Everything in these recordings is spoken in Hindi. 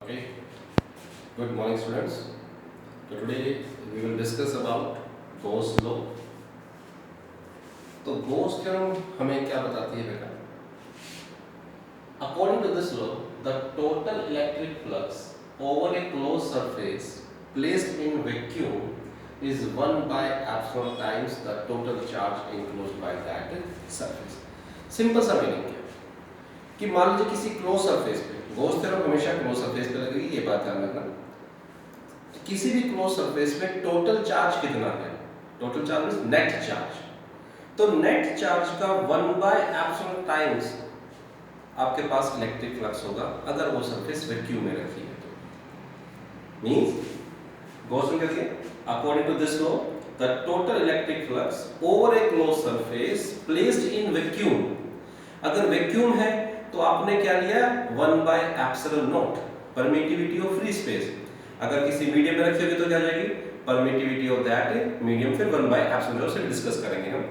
Okay, good morning students. So today we will discuss about Gauss law. तो Gauss theorem हमें क्या बताती है बेटा? According to this law, the total electric flux over a closed surface placed in vacuum is 1 by epsilon times the total charge enclosed by that surface. Simple सा मीनिंग क्या है कि मान लीजिए किसी क्लोज सरफेस पे, गॉस थ्योरम हमेशा क्लोज सरफेस पे लगेगी, ये बात ध्यान रखना। किसी भी क्लोज सरफेस पे टोटल चार्ज कितना है? Total charge means net charge. तो नेट चार्ज का 1 बाय एप्सिलॉन टाइम्स आपके पास इलेक्ट्रिक फ्लक्स होगा अगर वो सरफेस वैक्यूम में रखी है तो। मींस गॉस ने क्या दिया? According to this law the total electric flux over a close surface placed in vacuum, अगर वैक्यूम है तो आपने क्या लिया? 1 by epsilon naught permittivity of free space. अगर किसी मीडियम में रखोगे तो क्या जाएगी? परमिटिविटी ऑफ दैट मीडियम, फिर 1 बाय एप्सिलॉन नॉट से डिस्कस करेंगे हम।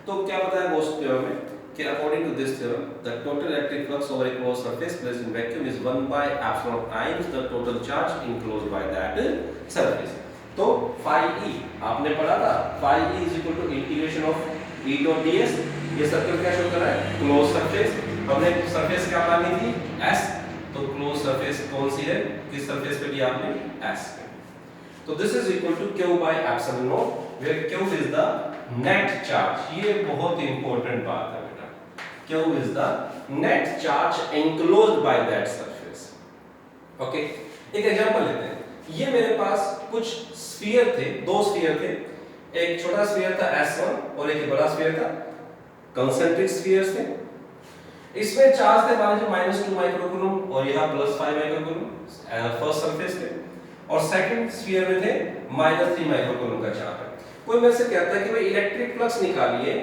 तो क्या बताया गॉस थ्योरम में कि according to this theorem the total electric flux over a close surface placed in vacuum is 1 by epsilon times the total charge enclosed by that surface. तो phi e आपने पढ़ा था, phi e is equal to integration of E dot ds। ये सर्कल क्या शो कर रहा है? Close surface. हमने सरफेस क्या मानी थी? S। तो क्लोज सरफेस कौन सी है? किस सरफेस पे लिया आपने? S। तो this is equal to q by epsilon naught where q is the net charge। ये बहुत इंपॉर्टेंट बात है बेटा। q is the net charge enclosed by that surface। Okay, एक एग्जांपल लेते हैं। ये मेरे पास कुछ स्फीयर थे, दो स्फीयर थे। एक छोटा स्फीयर था S1 और एक बड़ा स्फीयर था, कंसेंट्रिक स्फीयर्स थे। इसमें चार्ज थे मान लीजिए -2 माइक्रोकूलम और यहाँ +5 माइक्रोकूलम फर्स्ट सरफेस पे, और सेकंड स्फीयर में थे -3 माइक्रोकूलम का चार्ज है। कोई मेरे से कहता है कि भाई इलेक्ट्रिक फ्लक्स निकालिए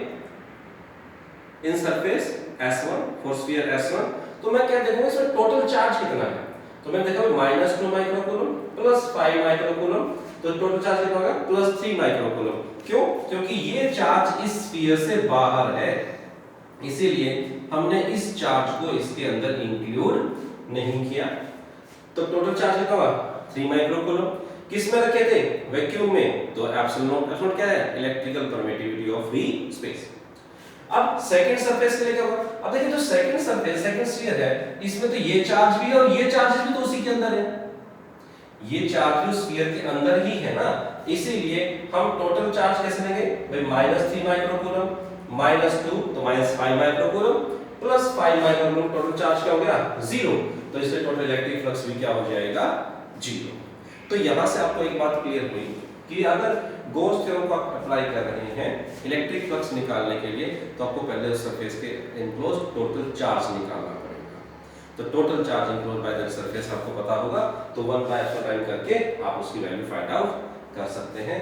in surface S1 for sphere S1, तो मैं क्या देखूंगा इसमें टोटल चार्ज कितना है? तो मैं देखा -2 माइक्रोकूलम +5 माइक्रोकूलम, तो टोटल चार्ज कितना होगा? +3 माइक्रोकूलम। क्यों? क्योंकि ये चार्ज इस स्फीयर से बाहर है, इसीलिए हमने इस चार्ज को इसके अंदर इंक्लूड नहीं किया। तो टोटल चार्ज कितना हुआ? 3 माइक्रोकूलम। किस में रखे थे? वैक्यूम में। तो एप्सिलॉन नॉट, एप्सिलॉन क्या है? Electrical permittivity of free space. अब सेकंड सरफेस के लिए क्या होगा? अब देखिए जो सेकंड सरफेस, सेकंड स्फीयर है, इसमें तो ये चार्ज भी है और ये चार्ज भी तो उसी के अंदर है। ये चार्ज जो स्फीयर के अंदर ही है ना, इसीलिए हम टोटल चार्ज कैसे लेंगे? भाई -3 माइक्रोकूलम -2 तो -5 माइक्रोकूलम +5 माइक्रोकूलम, टोटल चार्ज क्या हो गया? 0। तो इससे टोटल इलेक्ट्रिक फ्लक्स भी क्या हो जाएगा? 0। तो यहां से आपको एक बात क्लियर हुई कि अगर गॉस थ्योरम को आप अप्लाई कर रहे हैं इलेक्ट्रिक फ्लक्स निकालने के लिए, तो आपको पहले उस सरफेस के इनक्लोज टोटल चार्ज निकालना पड़ेगा। तो total charge enclose by that surface आपको पता होगा, तो 1 बाय एप्सिलॉन टाइम करके आप उसकी वैल्यू फाइंड आउट कर सकते हैं।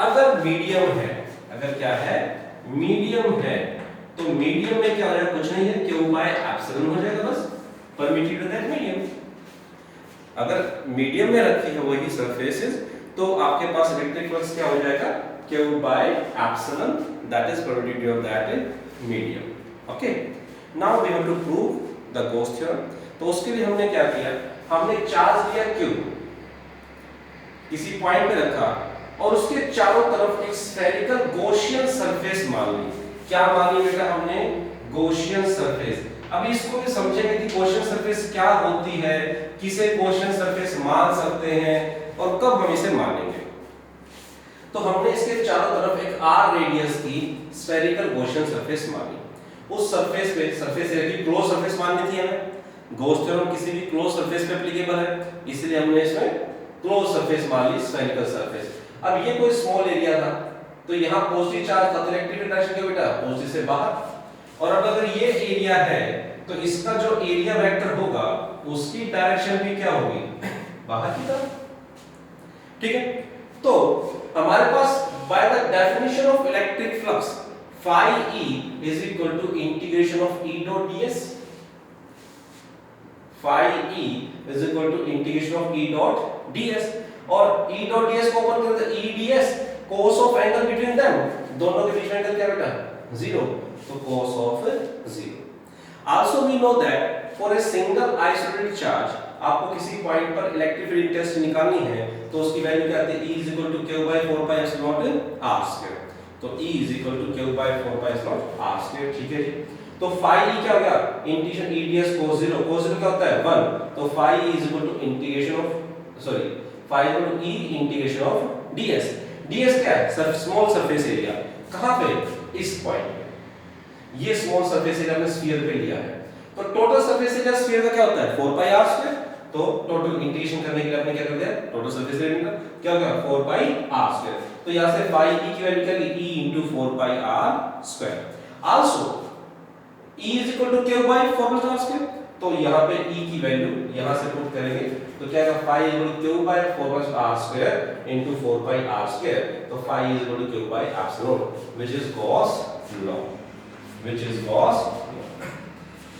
अगर मीडियम है, अगर क्या है? मीडियम है, तो मीडियम में क्या हो जाएगा? कुछ नहीं है, q बाय एप्सिलॉन हो जाएगा बस, परमिटेड दैट मीडियम। अगर मीडियम में रखी है वही सरफेसेस, तो आपके पास इलेक्ट्रिक फ्लक्स क्या हो जाएगा? q by epsilon, that is probability of that medium। okay, now we have to prove the Gauss theorem। तो उसके लिए हमने क्या किया? हमने चार्ज लिया q, किसी पॉइंट पे रखा और उसके चारों तरफ एक स्फेरिकल गॉसियन सरफेस मान ली। क्या मान ली बेटा हमने? Gaussian surface. अब इसको भी समझेंगे कि गॉसियन सरफेस क्या होती है, किसे गॉसियन सरफेस मान सकते हैं और कब हम इसे मानेंगे। तो हमने इसके चारों तरफ एक r रेडियस की स्फेरिकल गॉसियन सरफेस मानी। उस सरफेस पे, सरफेस एरिया की क्लोज सरफेस माननी थी हमें। गॉस थ्योरम किसी भी क्लोज सरफेस पे एप्लीकेबल है, इसलिए हमने इसमें क्लोज सरफेस मान ली, स्फेरिकल सरफेस। अब ये कोई स्मॉल एरिया था, तो यहाँ पॉजिटिव चार्ज था, तो इलेक्ट्रिक डायरेक्शन क्या बेटा? पॉजिटिव से बाहर। और अब अगर ये एरिया है तो इसका जो एरिया वेक्टर होगा उसकी डायरेक्शन भी क्या होगी? बाहर की तरफ। ठीक है, तो हमारे पास by the definition of electric flux phi e is equal to integration of E dot ds। phi e is equal to integration of E dot ds, और E dot ds को ओपन कर दे, E ds cos of angle between them, दोनों के बीच में एंगल क्या बेटा? 0, तो cos of 0। Also we know that for a single isolated charge आपको किसी पॉइंट पर इलेक्ट्रिक फील्ड इंटेंसिटी निकालनी है तो उसकी वैल्यू क्या आती है, E = Q by 4 pi epsilon r²। तो E = Q by 4 pi epsilon r², ठीक है जी। तो phi E क्या हो गया, integration E ds cos 0, cos 0 क्या होता है 1, तो phi E = integration of phi E integration of ds। ds क्या है, स्मॉल सरफेस एरिया, कहां पे, इस पॉइंट पे। ये स्मॉल सरफेस एरिया हमने स्फीयर पे लिया है। तो टोटल सरफेस एरिया स्फीयर का क्या होता है 4 pi r²। तो टोटल इंटीग्रेशन करने के लिए आपने क्या कर दिया, टोटल सरफेस एरिया क्या हो गया 4 pi r²। तो यहां से phi E की वैल्यू क्या ली, E × 4 pi r²। Also E = Q by 4 pi r²। तो यहाँ पे E की वैल्यू यहाँ से पुट करेंगे तो क्या आएगा, phi = Q by 4 pi r² × 4 pi r²। तो phi = Q by epsilon, which is Gauss law, which is Gauss law।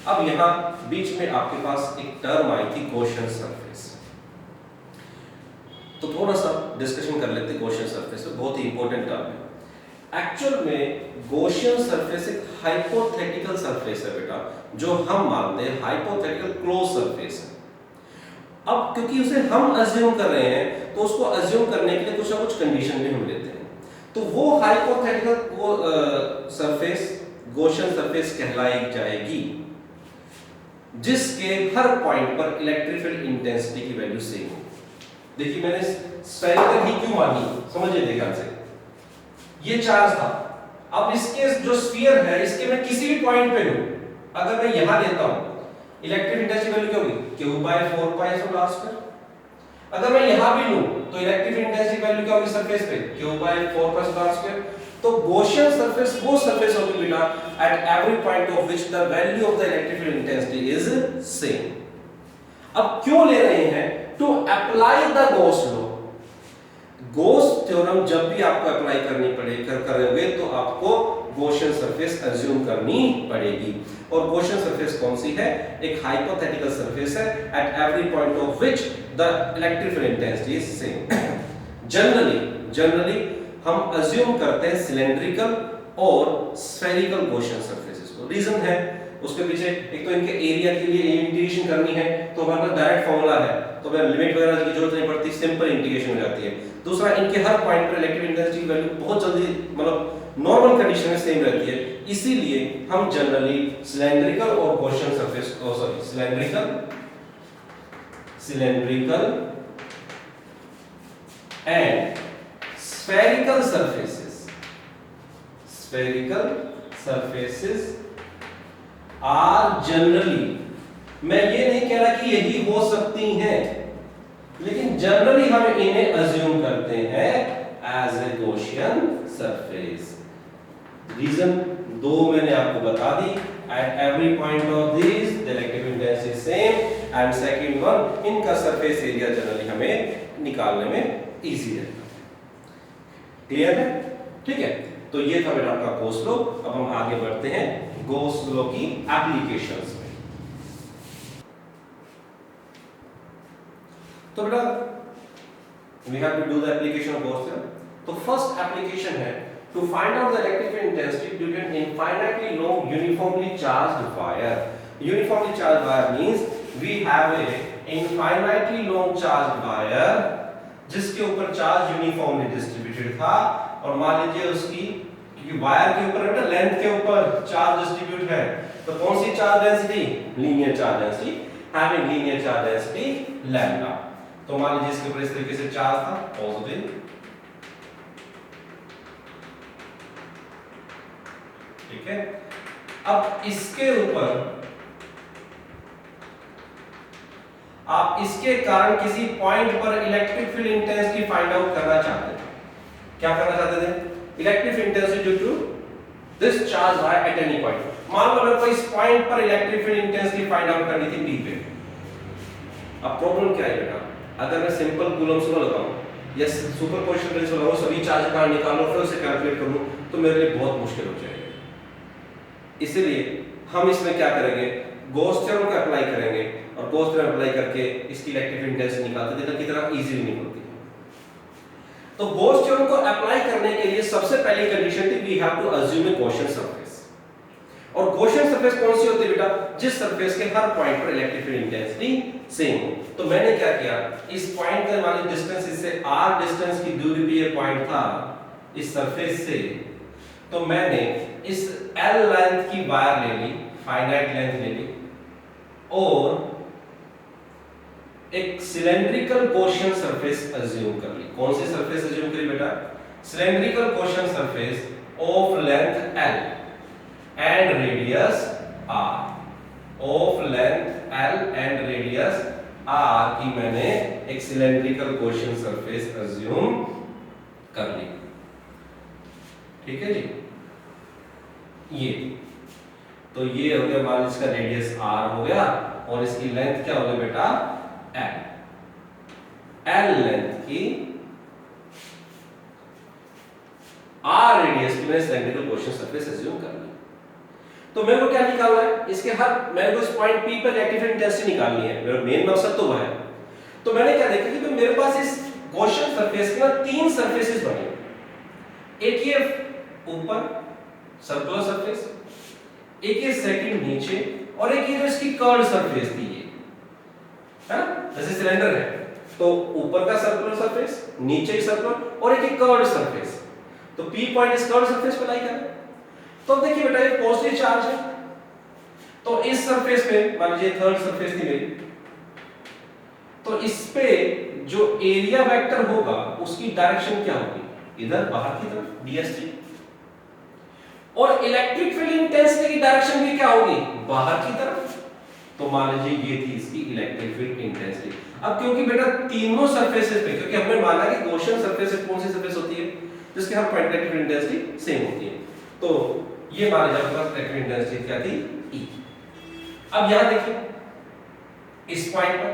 अब यहाँ बीच में आपके पास एक टर्म आई थी गॉसियन सरफेस, तो थोड़ा सा डिस्कशन कर लेते हैं गॉसियन सरफेस, बहुत ही इंपॉर्टेंट टर्म है। एक्चुअल में गॉसियन सरफेस एक हाइपोथेटिकल सरफेस है बेटा, जो हम मानते हैं हाइपोथेटिकल क्लोज सरफेस है। अब क्योंकि उसे हम अज्यूम कर रहे हैं तो उसको अज्यूम करने के लिए कुछ ना कुछ कंडीशन भी हम लेते हैं। तो वो हाइपोथेटिकल सरफेस गॉसियन सरफेस कहलाई जाएगी जिसके हर पॉइंट पर इलेक्ट्रिक फील्ड इंटेंसिटी की वैल्यू सेम हो। देखिए मैंने स्फेरिकल ही क्यों मानी, समझिए ध्यान से। ये चार्ज था, अब इसके जो स्फीयर है इसके मैं किसी भी पॉइंट पे लूं, अगर मैं यहां लेता हूं इलेक्ट्रिक इंटेंसिटी वैल्यू क्या होगी, Q by 4 pi epsilon r²। अगर मैं यहां भी लूं तो इलेक्ट्रिक इंटेंसिटी वैल्यू क्या होगी सरफेस पे, Q by 4 pi epsilon r²। तो गॉसियन सरफेस वो सरफेस होगी बेटा at every point of which the value of the electric field intensity is same. अब क्यों ले रहे हैं, to apply the Gauss law. Gauss theorem जब भी आपको अप्लाई करनी पड़ेगी करोगे तो आपको गॉसियन सरफेस अज्यूम करनी पड़ेगी। और गॉसियन सरफेस कौन सी है, एक हाइपोथेटिकल सरफेस है eight every point of which the electric field intensity is same. Generally हम अज्यूम करते हैं सिलेंड्रिकल और स्फेरिकल गॉसियन सरफेसेस को। रीजन है उसके पीछे, एक तो इनके एरिया के लिए इंटीग्रेशन करनी है तो हमारे पास डायरेक्ट फॉर्मूला है, तो हमें लिमिट वगैरह की जरूरत नहीं पड़ती, सिंपल इंटीग्रेशन हो जाती है। दूसरा, इनके हर पॉइंट पर इलेक्ट्रिक इंटेंसिटी वैल्यू बहुत जल्दी मतलब नॉर्मल कंडीशन में सेम रहती है, इसीलिए हम जनरली सिलेंड्रिकल और Gaussian surface cylindrical and spherical surfaces are generally, मैं ये नहीं कह रहा कि यही हो सकती हैं, लेकिन जनरली हम इन्हें अज्यूम करते हैं as a Gaussian surface. Reason दो मैंने आपको बता दी, at every point of this the electric intensity same, and second one, इनका सरफेस एरिया जनरली हमें निकालने में इजी है। क्लियर है, ठीक है। तो ये था बेटा आपका गॉस लॉ। अब हम आगे बढ़ते हैं गॉस लॉ की एप्लीकेशंस में। तो बेटा we have to do the application of Gauss theorem. तो फर्स्ट एप्लीकेशन है to find out the electric field intensity due to an infinitely long uniformly charged wire. Uniformly charged wire means we have a infinitely long charged wire जिसके ऊपर चार्ज यूनिफॉर्मली डिस्ट्रीब्यूटेड था, और मान लीजिए उसकी, क्योंकि वायर के ऊपर बेटा लेंथ के ऊपर चार्ज डिस्ट्रीब्यूट है, तो कौन सी charge density, linear charge density, having linear charge density lambda. तो मान लीजिए इसके ऊपर इस तरीके से चार्ज था पॉजिटिव, ठीक है। अब इसके ऊपर आप इसके कारण किसी पॉइंट पर electric field intensity find out करना चाहते थे। क्या करना चाहते थे, electric field intensity due to this charge wire at any point. मान लो मेरे को इस पॉइंट पर electric field intensity find out करनी थी डी पे। अब प्रॉब्लम क्या है बेटा, अगर मैं सिंपल कूलम्स लॉ लगाऊं या सुपरपोजिशन प्रिंसिपल लगाऊं, सभी चार्ज का निकालो फिर उसे कैलकुलेट करूं, तो मेरे लिए बहुत मुश्किल हो जाएगा। इसलिए हम इसमें क्या करेंगे, गॉस थ्योरम को अप्लाई करेंगे, और गॉस थ्योरम अप्लाई करके इसकी इलेक्ट्रिक फील्ड इंटेंसिटी निकालते देखा कितना इजीली निकलती है। तो गॉस थ्योरम को अप्लाई करने के लिए सबसे पहली कंडीशन थी we have to assume a Gaussian surface. और गॉसियन सरफेस कौन सी होती है बेटा, जिस सरफेस के हर पॉइंट पर इलेक्ट्रिक फील्ड इंटेंसिटी सेम हो। तो तो मैंने क्या किया, इस पॉइंट का वाली डिस्टेंस इससे r डिस्टेंस की दूरी पे ये पॉइंट था इस सरफेस से, तो मैंने इस l लेंथ की वायर ले ली, फाइनाइट लेंथ ले ली, और एक सिलेंड्रिकल क्वेश्चन सरफेस अज्यूम कर ली। कौन सी सरफेस अज्यूम करी बेटा? Cylindrical question surface of length l and radius r, of length l and radius r की मैंने एक सिलेंड्रिकल क्वेश्चन सरफेस अज्यूम कर ली। ठीक है जी, ये तो ये हो गया, मान इसका रेडियस r हो गया और इसकी लेंथ क्या हो गई बेटा? l लेंथ की r रेडियस की मैंने सिलेंड्रिकल क्वेश्चन सरफेस अज्यूम कर ली। तो मेरे को क्या निकालना है? इसके हर मेरे को इस पॉइंट P पर इलेक्ट्रिक फील्ड इंटेंसिटी निकालनी है, मेरा मेन मकसद तो वह है। तो मैंने क्या देखा कि मेरे पास इस क्वेश्चन सरफेस के ना तीन सरफेसेस बने, एक ये ऊपर सर्कुलर सरफेस, एक ये सेकंड नीचे, और एक ये जो इसकी कर्व सरफेस थी ये, है ना, जैसे सिलेंडर है तो ऊपर का सर्कुलर सरफेस, नीचे की सर्कुलर, और एक कर्व सरफेस। तो P पॉइंट इस कर्व सरफेस पे लाई करें। तो अब देखिए बेटा, ये पॉजिटिव चार्ज है, तो इस सरफेस पे मान लीजिए थर्ड सरफेस थी मेरी, तो इस पे जो एरिया वेक्टर होगा उसकी डायरेक्शन क्या होगी? इधर बाहर की तरफ ds3, और इलेक्ट्रिक फील्ड इंटेंसिटी की डायरेक्शन भी क्या होगी? बाहर की तरफ। तो मान लीजिए ये थी इसकी इलेक्ट्रिक फील्ड इंटेंसिटी। अब क्योंकि बेटा तीनों सरफेसेस पे, क्योंकि हमने माना कि गॉसियन सरफेस कौन सी सरफेस होती है जिसके हर point electric field intensity same होती है, तो ये मान लीजिए आपके पास इलेक्ट्रिक इंटेंसिटी क्या थी? E। अब यहां देखिए इस पॉइंट पर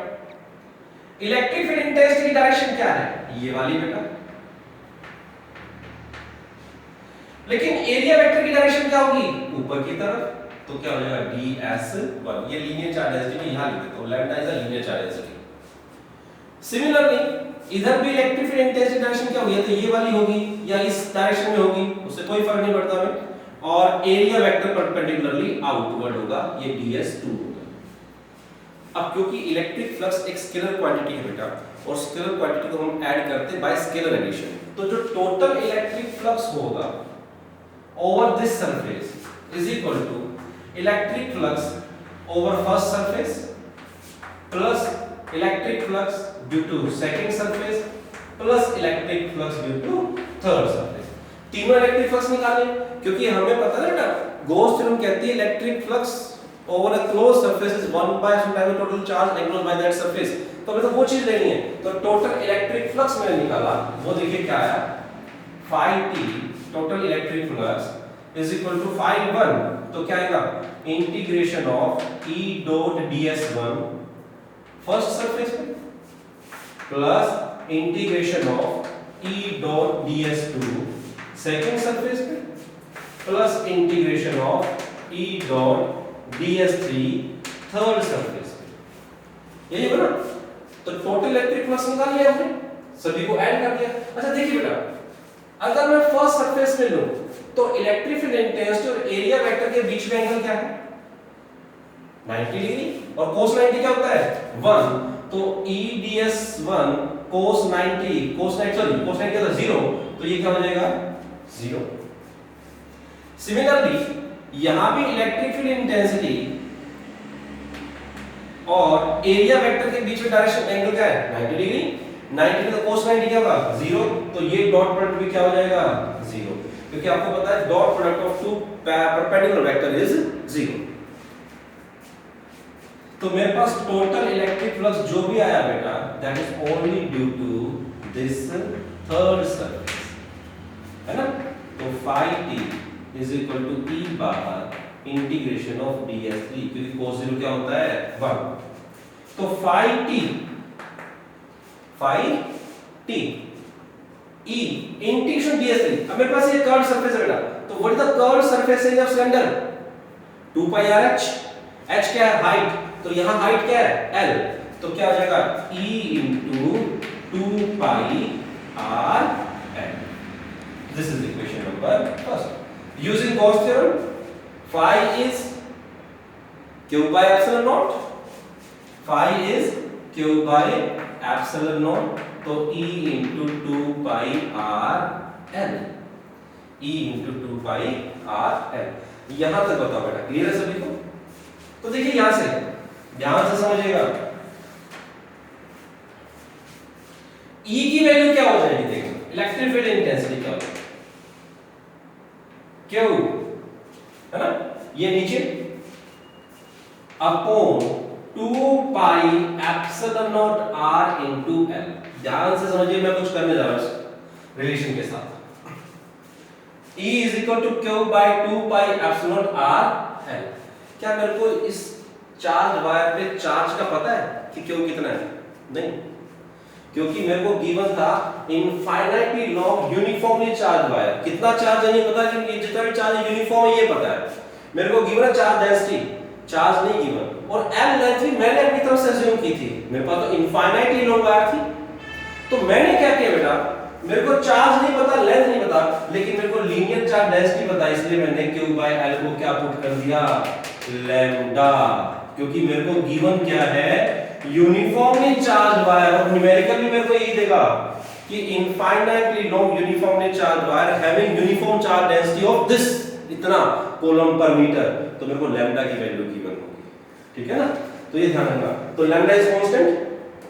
इलेक्ट्रिक फील्ड इंटेंसिटी की डायरेक्शन क्या है? ये वाली बेटा। लेकिन एरिया वेक्टर की डायरेक्शन क्या होगी? ऊपर की तरफ। तो क्या हो जाएगा? ds1। ये लीनियर चार्ज डेंसिटी यहां लिख देता हूं, lambda is a linear charge density. Similarly इधर भी इलेक्ट्रिक फील्ड इंटेंसिटी डायरेक्शन क्या होगी? तो ये वाली होगी या इस डायरेक्शन में होगी, उससे कोई फर्क नहीं पड़ता हमें, और एरिया वेक्टर परपेंडिकुलरली आउटवर्ड होगा, ये ds2 होगा। अब क्योंकि इलेक्ट्रिक फ्लक्स एक स्केलर क्वांटिटी है बेटा, और स्केलर क्वांटिटी को हम ऐड करते हैं बाय स्केलर एडिशन, तो जो टोटल इलेक्ट्रिक फ्लक्स होगा over this surface is equal to electric flux over first surface plus electric flux due to second surface plus electric flux due to third surface। तीनों इलेक्ट्रिक फ्लक्स निकालें, क्योंकि हमें पता है ना गॉस थ्योरम कहती है electric flux over a closed surface is 1 by some time the total charge enclosed by that surface। तो हमें तो वो चीज लेनी है, तो टोटल इलेक्ट्रिक फ्लक्स मैंने निकाला, वो देखिए क्या आया, phi t total electric flux is equal to phi 1, तो क्या आएगा? Integration of E dot ds1 first surface पे plus integration of E dot ds2 second surface पे plus integration of E dot ds3 third surface पे। यही बना, तो टोटल इलेक्ट्रिक फ्लक्स निकाल लिया हमने, सभी को ऐड कर दिया। अच्छा देखिए बेटा, अगर मैं फर्स्ट सरफेस में लूं तो इलेक्ट्रिक फील्ड इंटेंसिटी और एरिया वेक्टर के बीच में एंगल क्या है? 90 डिग्री, और cos 90 क्या होता है? 1। तो E ds1 cos 90 cos 90 क्या था? 0, तो ये क्या हो जाएगा? 0। सिमिलरली यहां भी इलेक्ट्रिक फील्ड इंटेंसिटी और एरिया वेक्टर के बीच में डायरेक्शन एंगल क्या है? 90 डिग्री। 90 तो cos 90 क्या होगा? 0, तो ये डॉट प्रोडक्ट भी क्या हो जाएगा? 0, क्योंकि आपको पता है dot product of two perpendicular vector is 0। तो मेरे पास टोटल इलेक्ट्रिक फ्लक्स जो भी आया बेटा, that is only due to this third surface, है ना। तो phi t is equal to E bar integration of ds3, क्योंकि cos 0 क्या होता है? 1। तो phi t E integration ds3। अब मेरे पास ये कर्व सरफेस है बेटा, तो what is the curve surface area of cylinder? 2 pi r h। h क्या है? हाइट। तो यहां हाइट क्या है? l। तो क्या हो जाएगा? E into 2 pi r l। This is equation number first. Using Gauss theorem, phi is q by epsilon naught, phi is Q by epsilon not, तो E इंटू 2 पाई आर एल, E इंटू 2 पाई आर एल। यहां तक बताओ बेटा, क्लियर है सभी को? तो देखिए यहां से ध्यान से समझिएगा, E की वैल्यू क्या हो जाएगी, देखो इलेक्ट्रिक फील्ड इंटेंसिटी क्या हो जाएगी, क्यू है ना, ये नीचे upon 2 pi epsilon naught R into L. ध्यान से समझिए, मैं कुछ करने जा रहा हूं रिलेशन के साथ। E is equal to Q by 2 pi epsilon naught R L. क्या मेरे को इस चार्ज वायर पे चार्ज का पता है कि क्यू कितना है? नहीं, क्योंकि मेरे को गिवन था infinitely long uniformly charge wire. कितना चार्ज है ये पता है कि जितना भी चार्ज है यूनिफॉर्म है ये पता है। मेरे को गिवन है चार्ज डेंसिटी, चार्ज नहीं गिवन, और एल लेंथ भी मैंने अपनी तरफ से अज्यूम की थी। मेरे पास तो इनफाइनाइटली लॉन्ग वायर थी, तो मैंने क्या किया बेटा, मेरे को चार्ज नहीं पता, लेंथ नहीं पता, लेकिन मेरे को लीनियर चार्ज डेंसिटी पता, इसलिए मैंने q बाय l को क्या पुट कर दिया, लैम्डा। क्योंकि मेरे को गिवन क्या है, यूनिफॉर्मली चार्ज वायर, और न्यूमेरिकल भी मेरे को यही देगा कि infinitely long uniformly charge wire having uniform charge density of this इतना कूलम पर मीटर, तो मेरे को लैम्डा की वैल्यू गिवन होगी, ठीक है ना। तो ये ध्यान रखना, तो lambda is constant,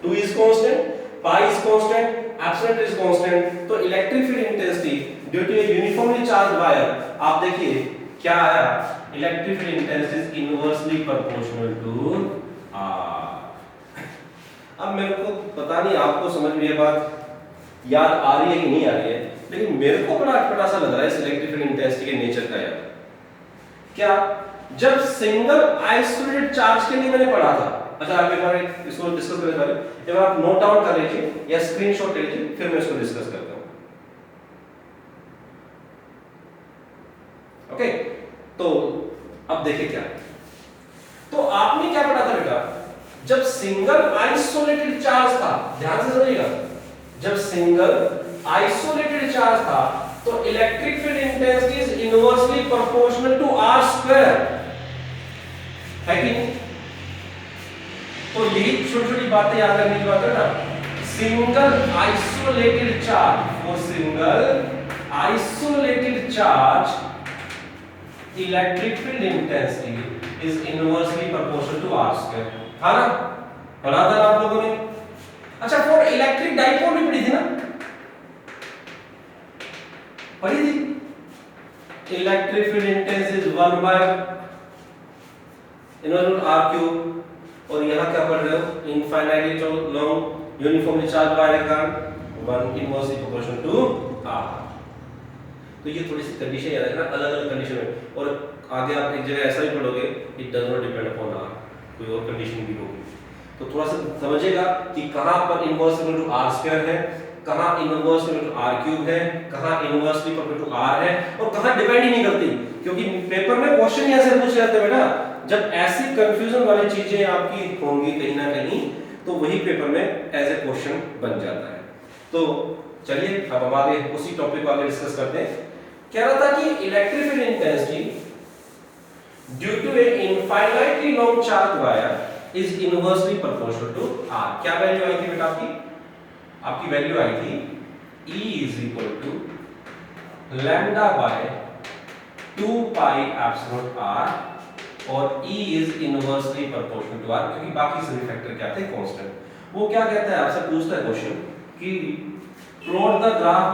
2 is constant, pi is constant, epsilon is constant. तो electric field intensity due to a uniformly charge wire, आप देखिए क्या आया, electric field intensity is inversely proportional to r. अब मेरे को पता नहीं आपको समझ में ये बात याद आ रही है कि नहीं आ रही है, लेकिन मेरे को बड़ा अटपटा सा लग रहा है इस इलेक्ट्रिक फील्ड इंटेंसिटी के नेचर का यार। क्या, जब सिंगल आइसोलेटेड चार्ज के लिए मैंने पढ़ा था, अच्छा आप एक बार इसको डिस्कस करने वाले, एक बार आप नोट डाउन कर लीजिए या स्क्रीनशॉट ले लीजिए, फिर मैं इसको डिस्कस करता हूं। ओके, तो अब देखिए क्या, तो आपने क्या पढ़ा था बेटा, जब सिंगल आइसोलेटेड चार्ज था, ध्यान से समझिएगा, जब सिंगल आइसोलेटेड चार्ज था तो electric field intensity is inversely proportional to R square, है कि नहीं? तो यही छोटी छोटी बातें याद रखने की बात है ना। Single isolated charge, for single isolated charge electric field intensity is inversely proportional to R square, था ना, पढ़ा था आप लोगों ने। अच्छा, फॉर इलेक्ट्रिक डाइपोल भी पढ़ी थी ना, पढ़ी थी। Electric field intensity is 1 by inverse R cube, और यहां क्या पढ़ रहे हो, infinitely long uniformly charge wire का 1 इनवर्सली प्रोपोर्शनल टू आर। तो ये थोड़ी सी कंडीशन याद रखना, अलग अलग कंडीशन में, और आगे आप एक जगह ऐसा ही पढ़ोगे, it does not depend upon R, कोई और कंडीशन भी होगी। तो थोड़ा सा समझिएगा कि कहां पर inverse equal to R square है, कहां inverse equal to R cube है, कहां इनवर्सली इक्वल टू आर है, और कहां डिपेंड ही नहीं करती। क्योंकि पेपर में क्वेश्चन ऐसे पूछ जाते हैं बेटा, जब ऐसी कंफ्यूजन वाली चीजें आपकी होंगी कहीं ना कहीं, तो वही पेपर में एज ए क्वेश्चन बन जाता है। तो चलिए अब हम आगे उसी टॉपिक को आगे डिस्कस करते हैं। कह रहा था कि electric field intensity due to a infinitely long charge wire is inversely proportional to R. क्या वैल्यू आई थी बेटा आपकी? आपकी वैल्यू आई थी E is equal to lambda by 2 pi epsilon r, और E is inversely proportional to r, क्योंकि बाकी सभी फैक्टर क्या थे, कांस्टेंट। वो क्या कहता है, आपसे पूछता है क्वेश्चन कि plot the graph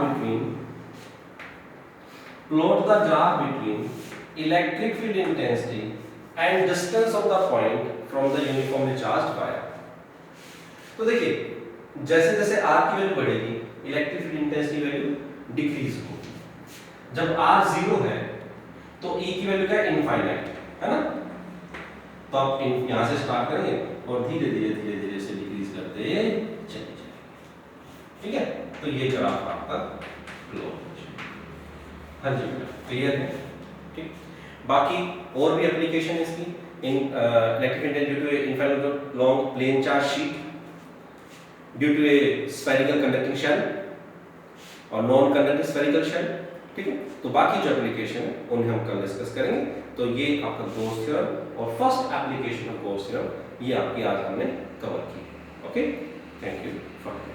between electric field intensity and distance of the point from the uniformly charged wire. तो देखिए, जैसे जैसे r की वैल्यू बढ़ेगी, electric field intensity value decrease होगी। जब r 0 है तो E की वैल्यू क्या है, इनफाइनाइट, है ना। तो आप यहां से स्टार्ट करेंगे और धीरे धीरे से डिक्रीज करते चले जाएंगे, ठीक है। तो ये ग्राफ आपका क्लोज, हाँ जी बेटा, क्लियर है, ठीक। बाकी और भी एप्लीकेशन है इसकी, इन electric intensity due to infinite long plane charge sheet, due to a spherical conducting shell और नॉन कंडक्टिंग स्फेरिकल शेल, ठीक है। तो बाकी जो एप्लीकेशन है उन्हें हम कल डिस्कस करेंगे। तो ये आपका गॉस थ्योरम और first application of Gauss theorem, ये आपकी आज हमने कवर की। Okay, thank you for